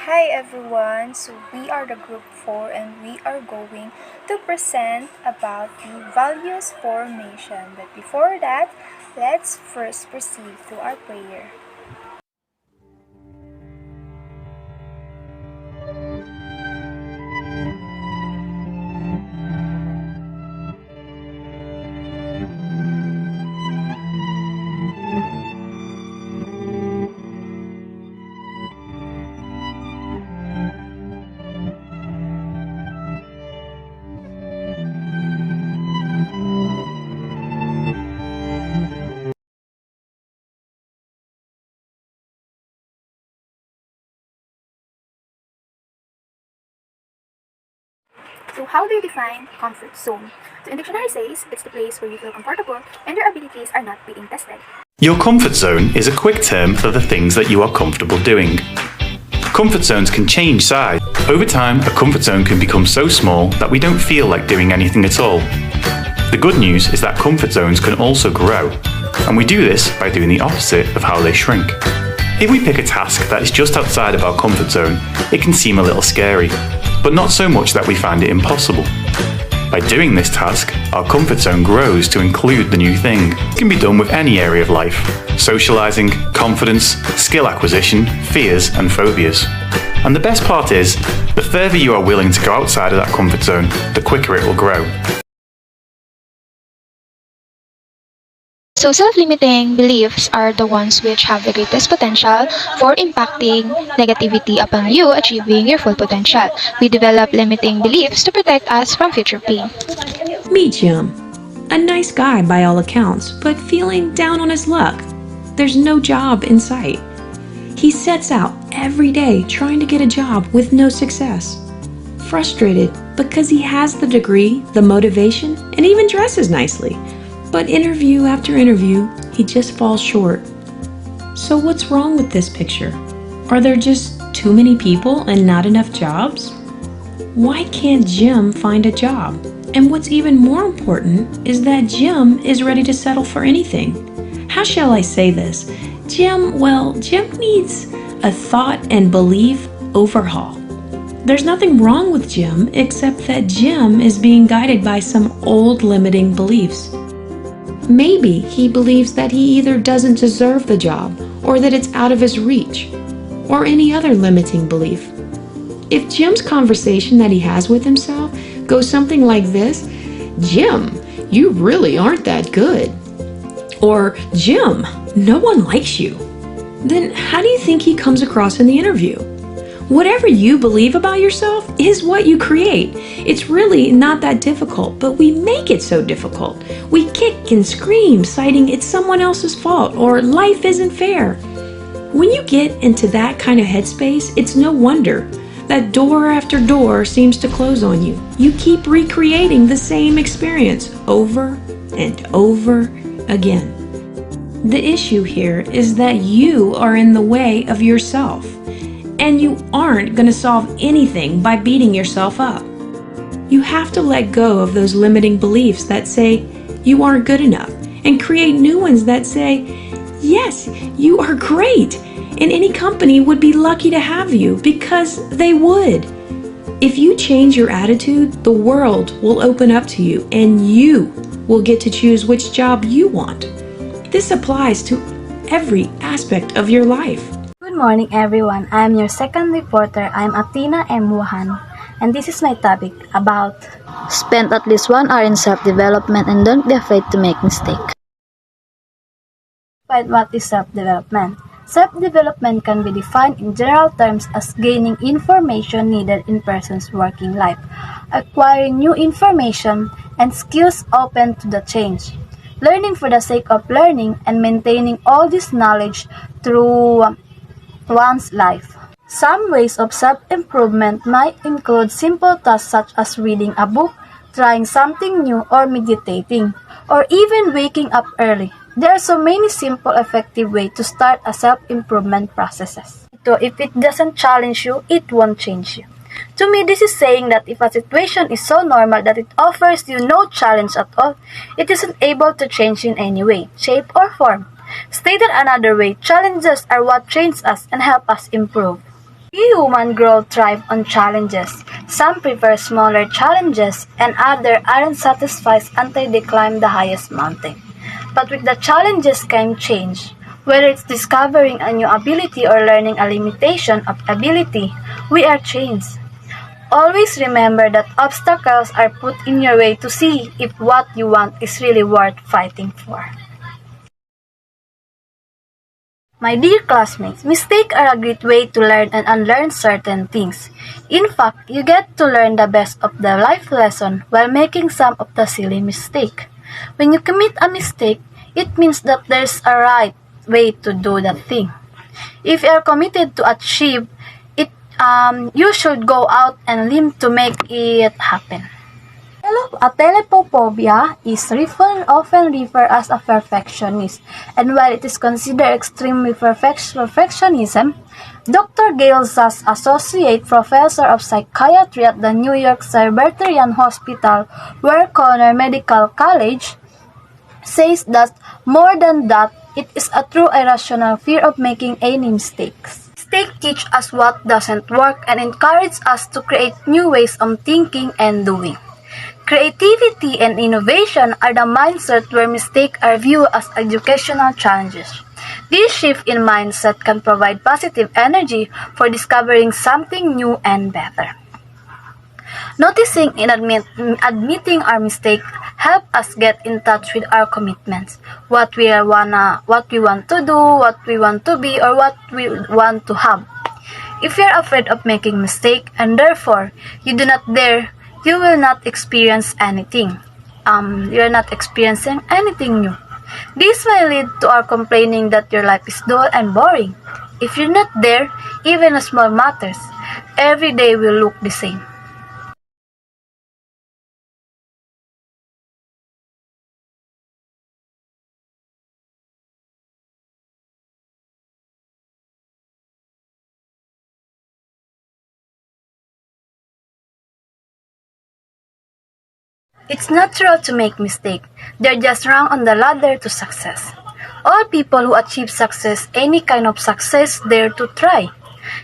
Hi everyone, so we are the group 4 and we are going to present about the values formation. But before that, let's first proceed to our prayer. So how do you define comfort zone? So in dictionary says it's the place where you feel comfortable and your abilities are not being tested. Your comfort zone is a quick term for the things that you are comfortable doing. Comfort zones can change size. Over time, a comfort zone can become so small that we don't feel like doing anything at all. The good news is that comfort zones can also grow, and we do this by doing the opposite of how they shrink. If we pick a task that is just outside of our comfort zone, it can seem a little scary, but not so much that we find it impossible. By doing this task, our comfort zone grows to include the new thing. It can be done with any area of life: socializing, confidence, skill acquisition, fears, and phobias. And the best part is, the further you are willing to go outside of that comfort zone, the quicker it will grow. So self-limiting beliefs are the ones which have the greatest potential for impacting negativity upon you achieving your full potential. We develop limiting beliefs to protect us from future pain. Meet Jim. A nice guy by all accounts, but feeling down on his luck. There's no job in sight. He sets out every day trying to get a job with no success. Frustrated because he has the degree, the motivation, and even dresses nicely. But interview after interview, he just falls short. So what's wrong with this picture? Are there just too many people and not enough jobs? Why can't Jim find a job? And what's even more important is that Jim is ready to settle for anything. How shall I say this? Jim needs a thought and belief overhaul. There's nothing wrong with Jim except that Jim is being guided by some old limiting beliefs. Maybe he believes that he either doesn't deserve the job or that it's out of his reach, or any other limiting belief. If Jim's conversation that he has with himself goes something like this: "Jim, you really aren't that good," or "Jim, no one likes you," then how do you think he comes across in the interview? Whatever you believe about yourself is what you create. It's really not that difficult, but we make it so difficult. We kick and scream, citing it's someone else's fault or life isn't fair. When you get into that kind of headspace, it's no wonder that door after door seems to close on you. You keep recreating the same experience over and over again. The issue here is that you are in the way of yourself. And you aren't going to solve anything by beating yourself up. You have to let go of those limiting beliefs that say you aren't good enough and create new ones that say, yes, you are great, and any company would be lucky to have you because they would. If you change your attitude, the world will open up to you and you will get to choose which job you want. This applies to every aspect of your life. Good morning everyone, I am your second reporter. I am Athena M. Wuhan, and this is my topic about spend at least 1 hour in self-development and don't be afraid to make mistakes. what is self-development. Self-development can be defined in general terms as gaining information needed in person's working life, acquiring new information and skills open to the change, learning for the sake of learning, and maintaining all this knowledge through one's life. Some ways of self-improvement might include simple tasks such as reading a book, trying something new, or meditating, or even waking up early. There are so many simple, effective ways to start a self-improvement processes. So if it doesn't challenge you, it won't change you. To me, this is saying that if a situation is so normal that it offers you no challenge at all, it isn't able to change in any way, shape, or form. Stated another way, challenges are what trains us and help us improve. We human grow thrive on challenges. Some prefer smaller challenges and others aren't satisfied until they climb the highest mountain. But with the challenges came change. Whether it's discovering a new ability or learning a limitation of ability, we are changed. Always remember that obstacles are put in your way to see if what you want is really worth fighting for. My dear classmates, mistakes are a great way to learn and unlearn certain things. In fact, you get to learn the best of the life lesson while making some of the silly mistake. When you commit a mistake, it means that there's a right way to do that thing. If you are committed to achieve it, you should go out and limp to make it happen. Telepophobia is often referred as a perfectionist, and while it is considered extremely perfectionism, Dr. Gail Sass, Associate Professor of Psychiatry at the New York Presbyterian Hospital, Weill Cornell Medical College, says that more than that, it is a true irrational fear of making any mistakes. Mistakes teach us what doesn't work and encourage us to create new ways of thinking and doing. Creativity and innovation are the mindset where mistakes are viewed as educational challenges. This shift in mindset can provide positive energy for discovering something new and better. Noticing and admitting our mistakes help us get in touch with our commitments, what we want to do, what we want to be, or what we want to have. If you are afraid of making mistakes and therefore you do not dare, you will not experience anything. You are not experiencing anything new. This may lead to our complaining that your life is dull and boring. If you're not there, even a small matters, every day will look the same. It's natural to make mistakes. They're just wrong on the ladder to success. All people who achieve success, any kind of success, dare to try.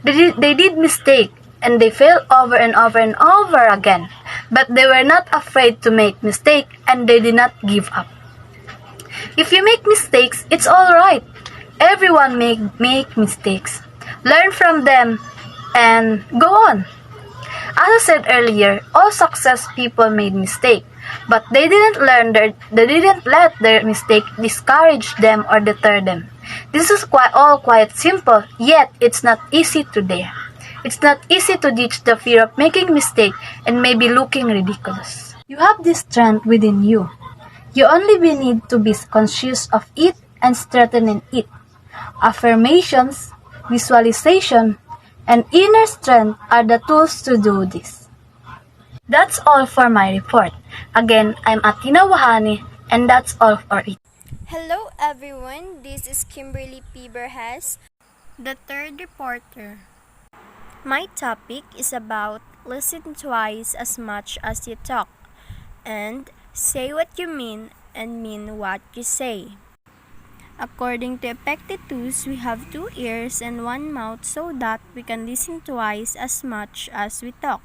They did mistake and they failed over and over and over again. But they were not afraid to make mistake and they did not give up. If you make mistakes, it's alright. Everyone make mistakes. Learn from them and go on. As I said earlier, all success people made mistakes, but they didn't let their mistake discourage them or deter them. This is quite simple, yet it's not easy to dare. It's not easy to ditch the fear of making mistake and maybe looking ridiculous. You have this strength within you. You only need to be conscious of it and strengthen it. Affirmations, visualization, and inner strength are the tools to do this. That's all for my report. Again, I'm Atina Wahani, and that's all for it. Hello everyone, this is Kimberly P. Berhes, the third reporter. My topic is about listen twice as much as you talk, and say what you mean and mean what you say. According to Epictetus, we have 2 ears and 1 mouth so that we can listen twice as much as we talk.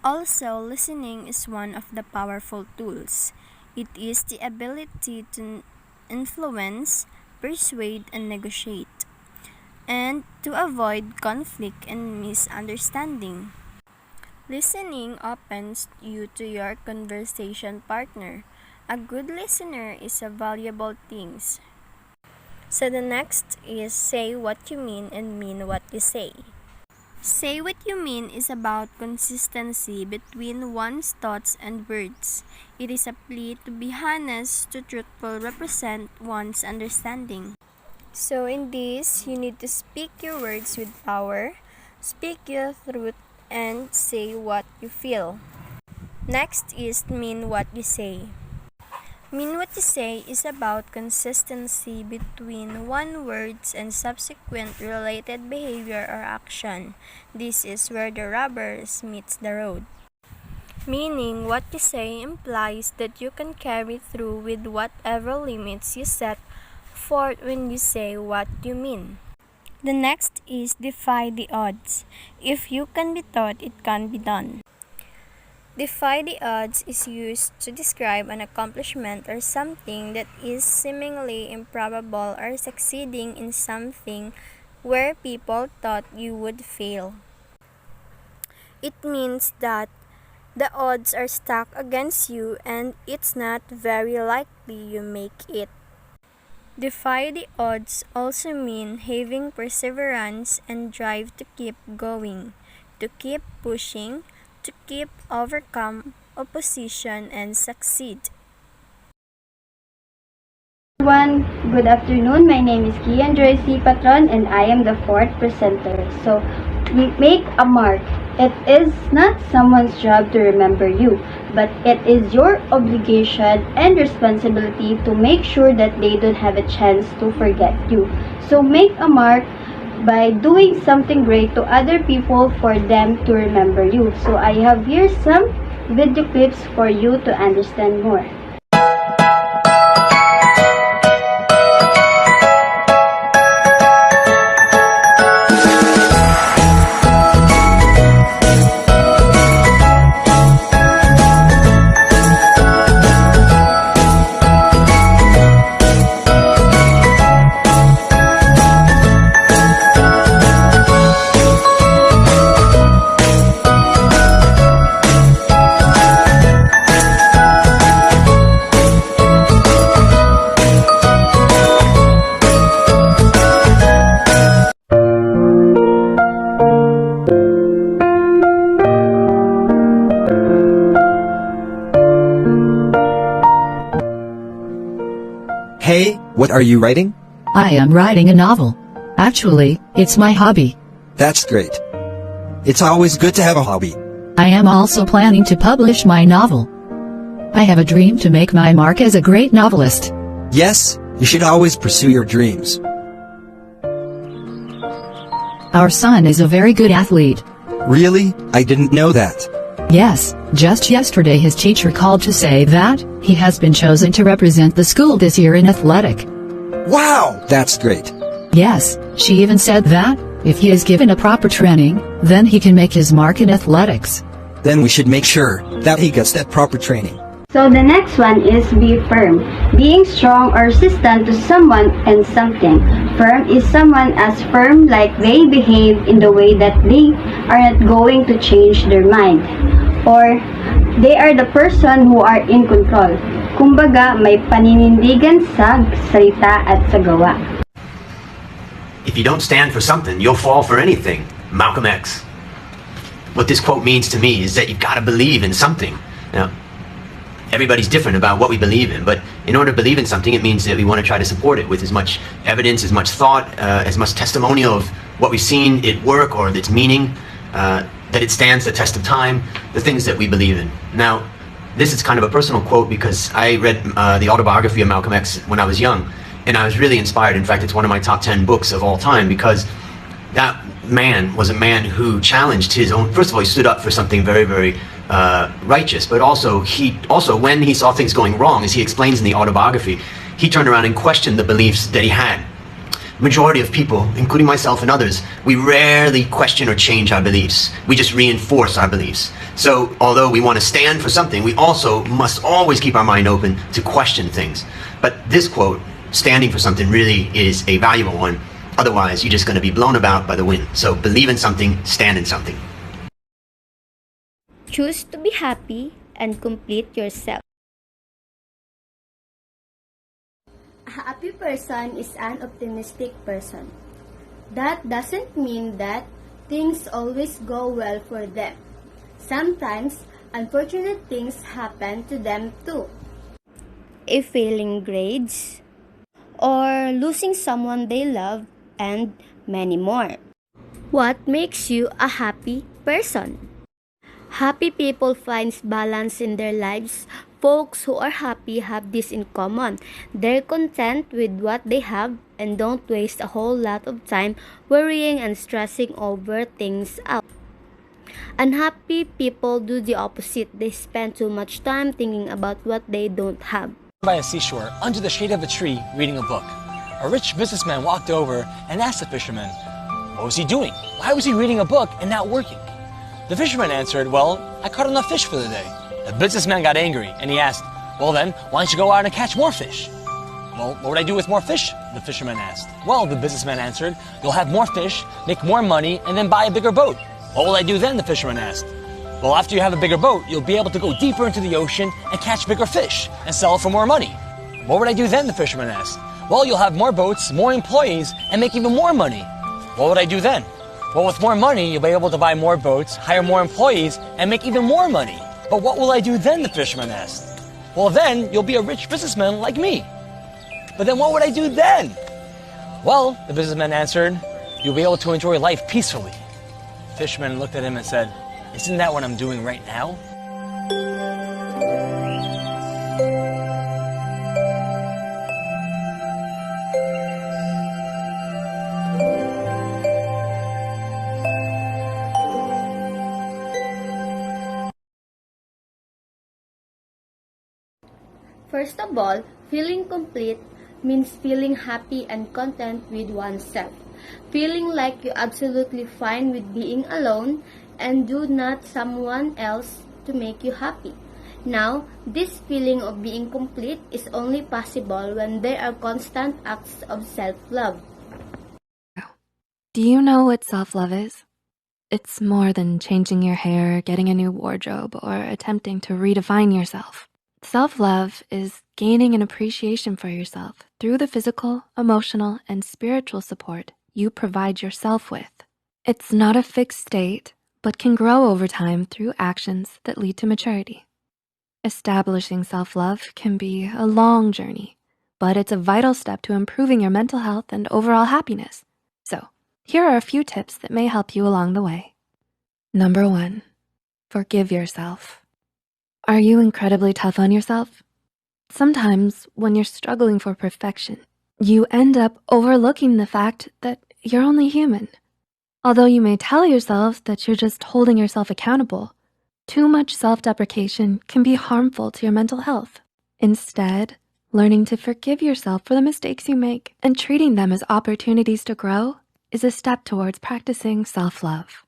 Also, listening is one of the powerful tools. It is the ability to influence, persuade, and negotiate, and to avoid conflict and misunderstanding. Listening opens you to your conversation partner. A good listener is a valuable thing. So the next is say what you mean and mean what you say. Say what you mean is about consistency between one's thoughts and words. It is a plea to be honest, to truthful represent one's understanding. So in this, you need to speak your words with power, speak your truth, and say what you feel. Next is mean what you say. Mean what you say is about consistency between one words and subsequent related behavior or action. This is where the rubber meets the road. Meaning what you say implies that you can carry through with whatever limits you set forth when you say what you mean. The next is defy the odds. If you can be taught, it can be done. Defy the odds is used to describe an accomplishment or something that is seemingly improbable or succeeding in something where people thought you would fail. It means that the odds are stacked against you and it's not very likely you make it. Defy the odds also mean having perseverance and drive to keep going, to keep pushing, to keep overcome opposition and succeed. Everyone, good afternoon. My name is Kian Joyce Patron and I am the fourth presenter. So, make a mark. It is not someone's job to remember you, but it is your obligation and responsibility to make sure that they don't have a chance to forget you. So, make a mark by doing something great to other people for them to remember you. So, I have here some video clips for you to understand more. Hey, what are you writing? I am writing a novel. Actually, it's my hobby. That's great. It's always good to have a hobby. I am also planning to publish my novel. I have a dream to make my mark as a great novelist. Yes, you should always pursue your dreams. Our son is a very good athlete. Really? I didn't know that. Yes, just yesterday his teacher called to say that he has been chosen to represent the school this year in athletic. Wow, that's great. Yes, she even said that if he is given a proper training, then he can make his mark in athletics. Then we should make sure that he gets that proper training. So the next one is be firm. Being strong or resistant to someone and something. Firm is someone as firm like they behave in the way that they are not going to change their mind. Or they are the person who are in control. Kumbaga, may paninindigan sa salita at sa gawa. If you don't stand for something, you'll fall for anything. Malcolm X. What this quote means to me is that you've got to believe in something. Now, everybody's different about what we believe in, but in order to believe in something, it means that we want to try to support it with as much evidence, as much thought, as much testimonial of what we've seen it work or its meaning, that it stands the test of time, the things that we believe in. Now, this is kind of a personal quote because I read the autobiography of Malcolm X when I was young, and I was really inspired. In fact, it's one of my top 10 books of all time because that man was a man who challenged his own. First of all, he stood up for something very, very righteous, but also when he saw things going wrong, as he explains in the autobiography, he turned around and questioned the beliefs that he had. Majority of people, including myself and others, we rarely question or change our beliefs. We just reinforce our beliefs. So although we want to stand for something, we also must always keep our mind open to question things. But this quote, standing for something, really is a valuable one. Otherwise, you're just going to be blown about by the wind. So believe in something, stand in something. Choose to be happy and complete yourself. A happy person is an optimistic person. That doesn't mean that things always go well for them. Sometimes, unfortunate things happen to them too. A failing grades, or losing someone they love, and many more. What makes you a happy person? Happy people find balance in their lives. Folks who are happy have this in common. They're content with what they have and don't waste a whole lot of time worrying and stressing over things out. Unhappy people do the opposite. They spend too much time thinking about what they don't have. By a seashore, under the shade of a tree, reading a book. A rich businessman walked over and asked the fisherman, What was he doing? Why was he reading a book and not working? The fisherman answered, well, I caught enough fish for the day. The businessman got angry and he asked, well then, why don't you go out and catch more fish? Well, what would I do with more fish? The fisherman asked. Well, the businessman answered, you'll have more fish, make more money, and then buy a bigger boat. What will I do then? The fisherman asked. Well, after you have a bigger boat, you'll be able to go deeper into the ocean and catch bigger fish and sell it for more money. What would I do then? The fisherman asked. Well, you'll have more boats, more employees, and make even more money. What would I do then? Well, with more money, you'll be able to buy more boats, hire more employees, and make even more money. But what will I do then? The fisherman asked. Well, then you'll be a rich businessman like me. But then what would I do then? Well, the businessman answered, you'll be able to enjoy life peacefully. The fisherman looked at him and said, isn't that what I'm doing right now? First of all, feeling complete means feeling happy and content with oneself. Feeling like you're absolutely fine with being alone and do not someone else to make you happy. Now, this feeling of being complete is only possible when there are constant acts of self-love. Do you know what self-love is? It's more than changing your hair, getting a new wardrobe, or attempting to redefine yourself. Self-love is gaining an appreciation for yourself through the physical, emotional, and spiritual support you provide yourself with. It's not a fixed state, but can grow over time through actions that lead to maturity. Establishing self-love can be a long journey, but it's a vital step to improving your mental health and overall happiness. So, here are a few tips that may help you along the way. Number 1, forgive yourself. Are you incredibly tough on yourself? Sometimes, when you're struggling for perfection, you end up overlooking the fact that you're only human. Although you may tell yourself that you're just holding yourself accountable, too much self-deprecation can be harmful to your mental health. Instead, learning to forgive yourself for the mistakes you make and treating them as opportunities to grow is a step towards practicing self-love.